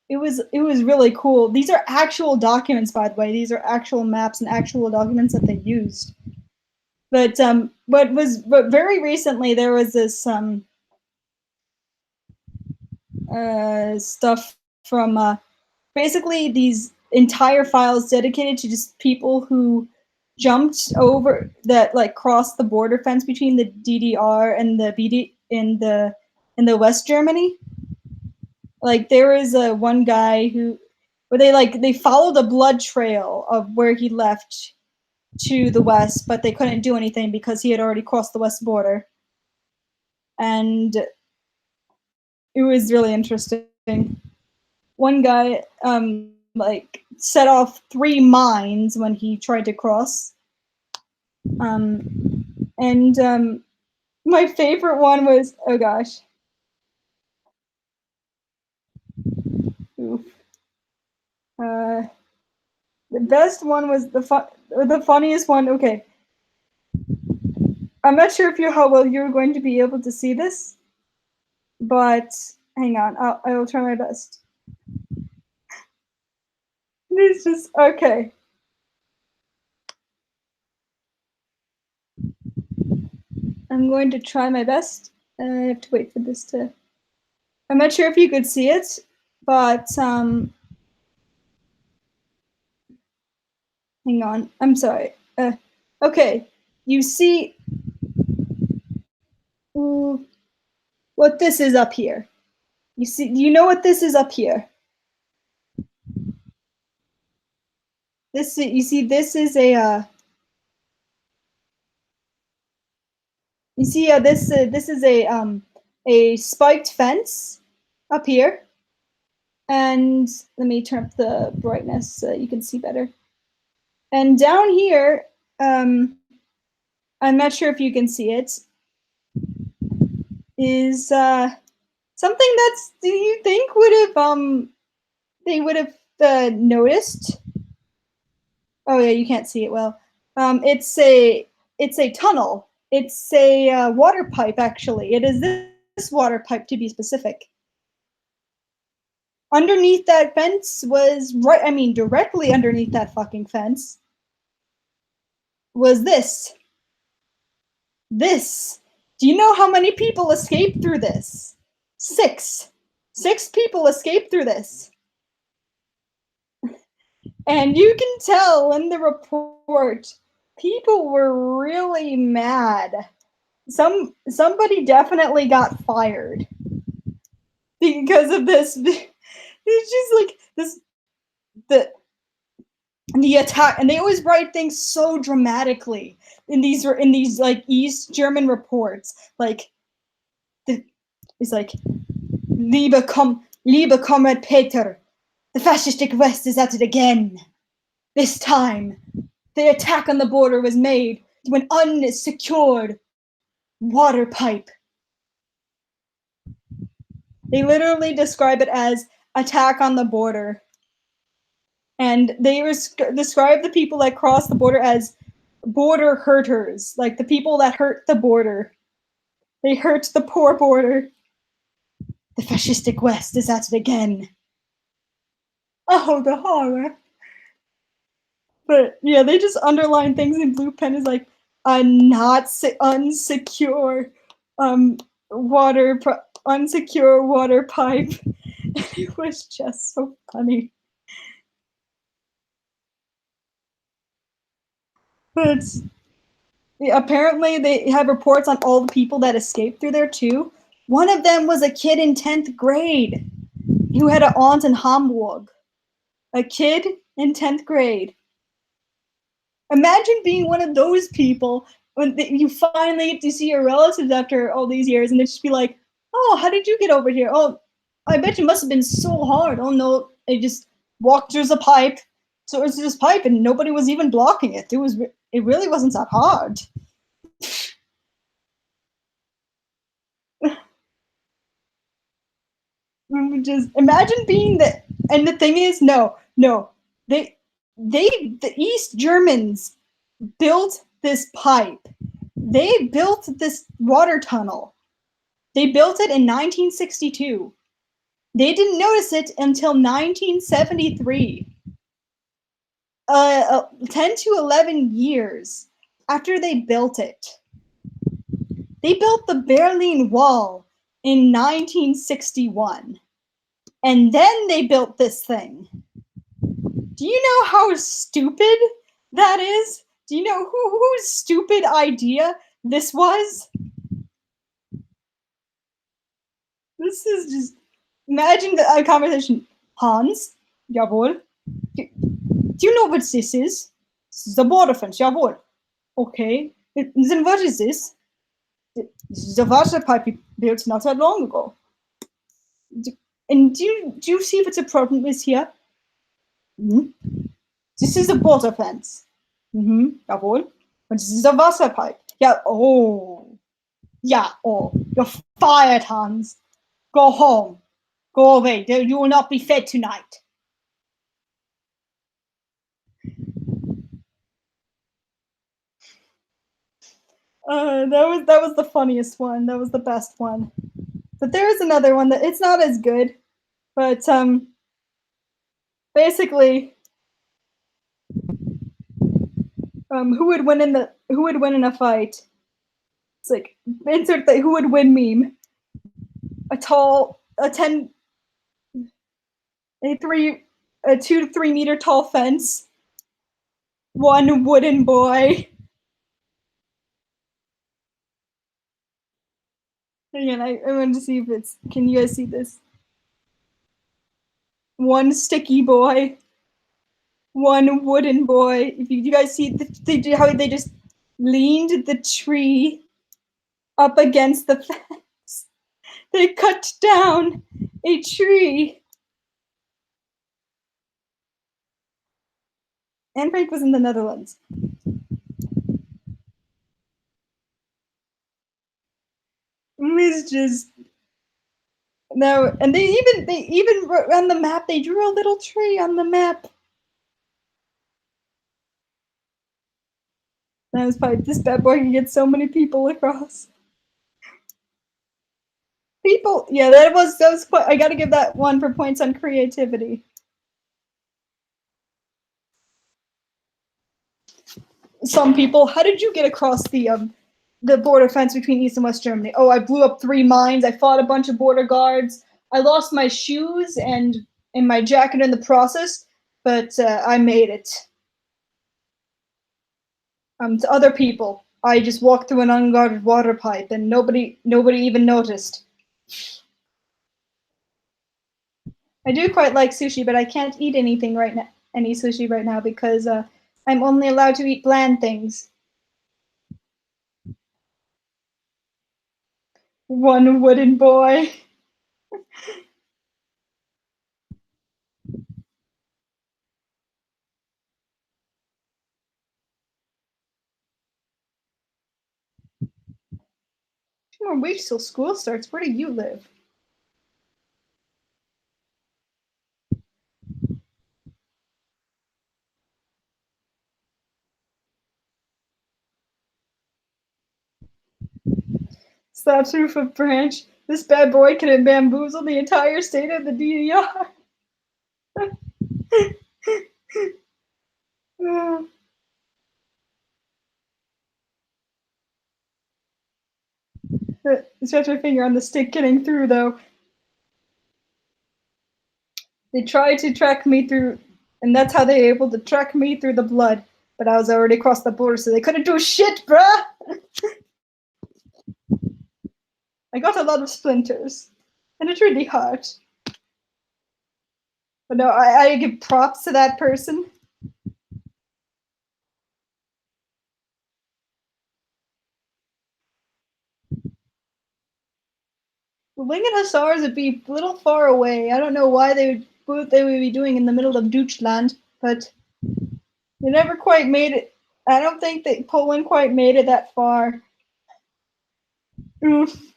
It was really cool. These are actual documents, by the way. These are actual maps and actual documents that they used. But very recently there was this stuff from basically these entire files dedicated to just people who jumped over that, like, crossed the border fence between the DDR and the BD in the West Germany. Like, there was one guy where they followed a blood trail of where he left to the west, but they couldn't do anything because he had already crossed the west border. And it was really interesting. One guy like set off 3 mines when he tried to cross. And my favorite one was, oh gosh. Oof. The best one was the funniest one. Okay. I'm not sure how well you're going to be able to see this, but hang on. I will try my best. It's just okay. I'm going to try my best. I have to wait for this to. I'm not sure if you could see it, but hang on. I'm sorry. Okay, you see what this is up here. You know what this is up here? You see, this is a this is a spiked fence up here. And let me turn up the brightness so you can see better. And down here, I'm not sure if you can see it, is something that's, do you think they would have noticed? Oh yeah, you can't see it well. It's a tunnel. It's a water pipe, actually. It is this water pipe, to be specific. Underneath that fence was directly underneath that fucking fence was this. This. Do you know how many people escaped through this? 6. 6 people escaped through this. And you can tell in the report, people were really mad. Somebody definitely got fired because of this. It's just like this, the attack, and they always write things so dramatically in these like East German reports. Like, it's like, Liebe Comrade Peter, the fascistic West is at it again. This time, the attack on the border was made to an unsecured water pipe. They literally describe it as attack on the border. And they describe the people that cross the border as border hurters, like the people that hurt the border. They hurt the poor border. The fascistic West is at it again. Oh, the horror. But yeah, they just underline things in blue pen as like a not unsecure unsecure water pipe. It was just so funny. But apparently they have reports on all the people that escaped through there too. One of them was a kid in 10th grade. who had an aunt in Hamburg, a kid in 10th grade. Imagine being one of those people when you finally get to see your relatives after all these years, and they just be like, "Oh, how did you get over here? Oh, I bet you must have been so hard. Oh no, they just walked through the pipe. So it was this pipe, and nobody was even blocking it. It really wasn't that hard." Just imagine being the, and the thing is, no, the East Germans built this pipe. They built this water tunnel. They built it in 1962. They didn't notice it until 1973. 10 to 11 years after they built it. They built the Berlin Wall in 1961. And then they built this thing. Do you know how stupid that is? Do you know whose stupid idea this was? This is just, imagine the conversation. Hans, jawohl. Do you know what this is? This is the border fence, jawohl. Okay. Then what is this? This is a water pipe built not that long ago. And do you see what the problem is here? Hmm? This is a border fence. Jawohl. Und this is a water pipe. Yeah, oh. Yeah, oh. You're fired, Hans. Go home. Go away. You will not be fed tonight. That was the funniest one. That was the best one. But there is another one that it's not as good, but basically, who would win in a fight? It's like insert the who would win meme. A 2 to 3 meter tall fence. One wooden boy. Again, I want to see if it's. Can you guys see this? One sticky boy. One wooden boy. If you guys see how they just leaned the tree up against the fence. They cut down a tree. Anne Frank was in the Netherlands. It was just no, and they even wrote on the map. They drew a little tree on the map. That was probably this bad boy can get so many people across. People, yeah, that was I got to give that one for points on creativity. Some people, how did you get across the border fence between East and West Germany? Oh, I blew up 3 mines. I fought a bunch of border guards. I lost my shoes and my jacket in the process, but I made it. To other people, I just walked through an unguarded water pipe, and nobody even noticed. I do quite like sushi, but I can't eat anything right now. Any sushi right now because I'm only allowed to eat bland things. One wooden boy. Two more weeks till school starts. Where do you live? Slaps roof of branch. This bad boy can have bamboozled the entire state of the DDR. Stretch my finger on the stick getting through, though. They tried to track me through, and that's how they were able to track me through the blood. But I was already across the border, so they couldn't do shit, bruh! I got a lot of splinters, and it really hurt. But no, I give props to that person. The Lincoln Hussars would be a little far away. I don't know why what they would be doing in the middle of Deutschland, but they never quite made it. I don't think that Poland quite made it that far. Mm.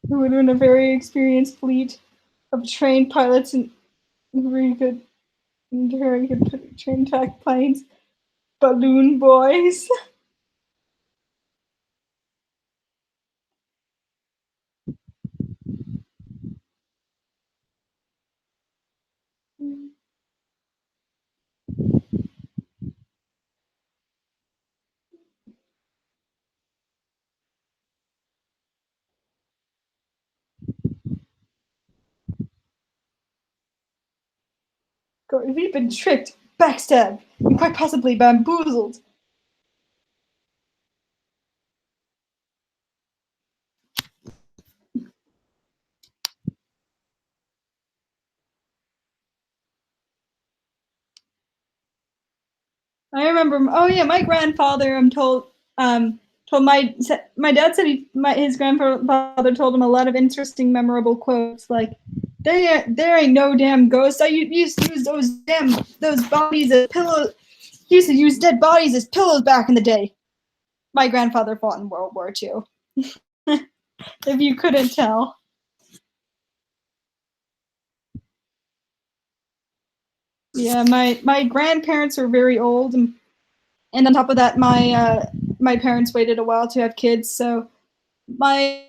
We would have been a very experienced fleet of trained pilots and very good trained attack planes. Balloon boys. We've been tricked, backstabbed, and quite possibly bamboozled. I remember. Oh yeah, my grandfather. I'm told. Told my dad said his grandfather told him a lot of interesting, memorable quotes like, "There ain't no damn ghosts. I used to use those bodies as pillows. Used to use dead bodies as pillows back in the day." My grandfather fought in World War II. If you couldn't tell. Yeah, my grandparents are very old, and on top of that, my parents waited a while to have kids. So my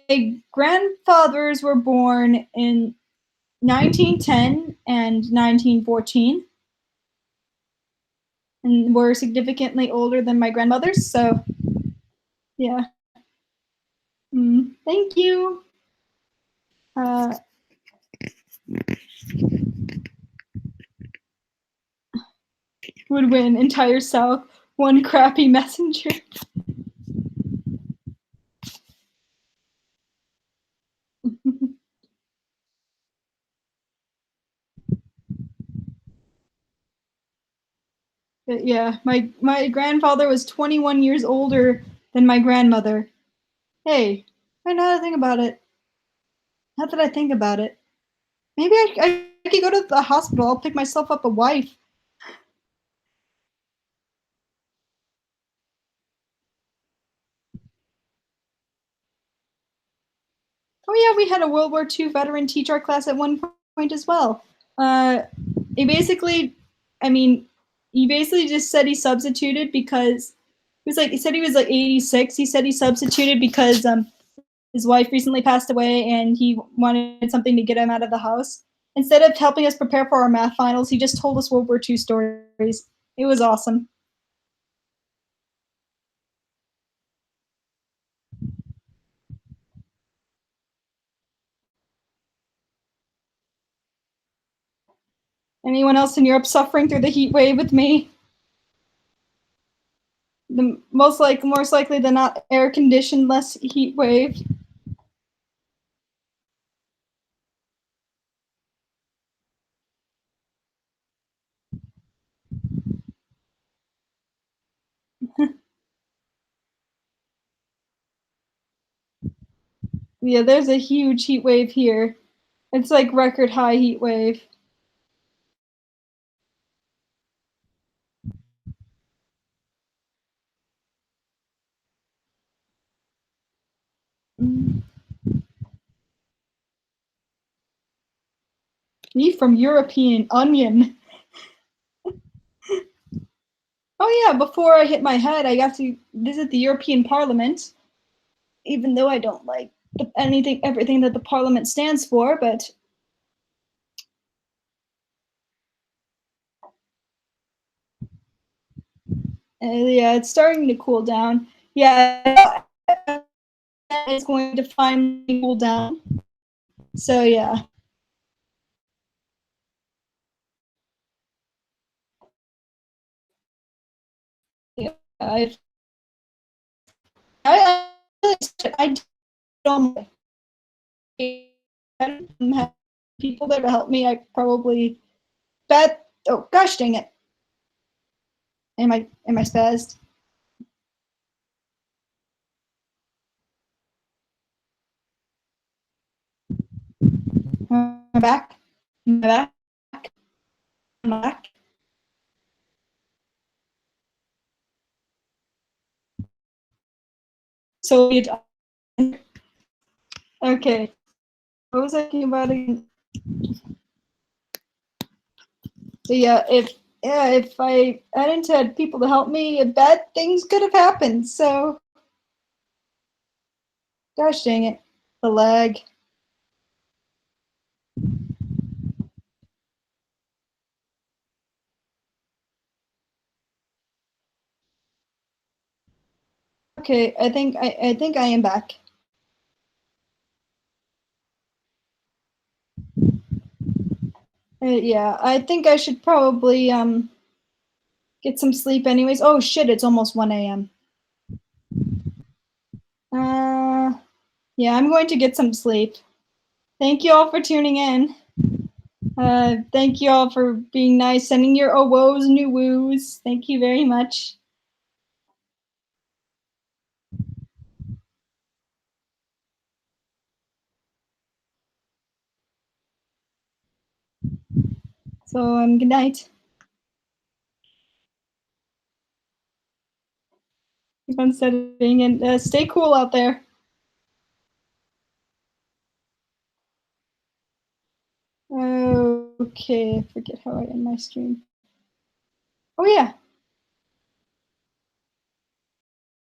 grandfathers were born in 1910 and 1914, and were significantly older than my grandmothers. So yeah, thank you. Uh, would win entire South, one crappy messenger. But yeah, my grandfather was 21 years older than my grandmother. Hey, I know how to think about it. Not that I think about it. Maybe I could go to the hospital. I'll pick myself up a wife. Oh yeah, we had a World War II veteran teach our class at one point as well. Uh, he basically, I mean, he basically just said he substituted because he said he was like 86. He said he substituted because his wife recently passed away and he wanted something to get him out of the house. Instead of helping us prepare for our math finals, he just told us World War II stories. It was awesome. Anyone else in Europe suffering through the heat wave with me? The most likely than not, air conditioned, less heat wave. Yeah, there's a huge heat wave here. It's like record high heat wave. Me from European Onion. Oh yeah, before I hit my head, I got to visit the European Parliament, even though I don't like everything that the Parliament stands for. But yeah, it's starting to cool down. Yeah, it's going to finally cool down. So yeah, yeah, I don't have people there to help me. I probably bet. Oh gosh, dang it! Am I spazzed? Am I back? Am I back? Am I back? So okay. What was I thinking about again? So if I hadn't had people to help me, bad things could have happened. So gosh dang it, the lag. Okay, I think I am back. Yeah, I think I should probably get some sleep anyways. Oh shit, it's almost 1 a.m. Yeah, I'm going to get some sleep. Thank you all for tuning in. Thank you all for being nice, sending your oh woes and new woos. Thank you very much. So good night. Keep on studying and stay cool out there. Okay, I forget how I end my stream. Oh yeah,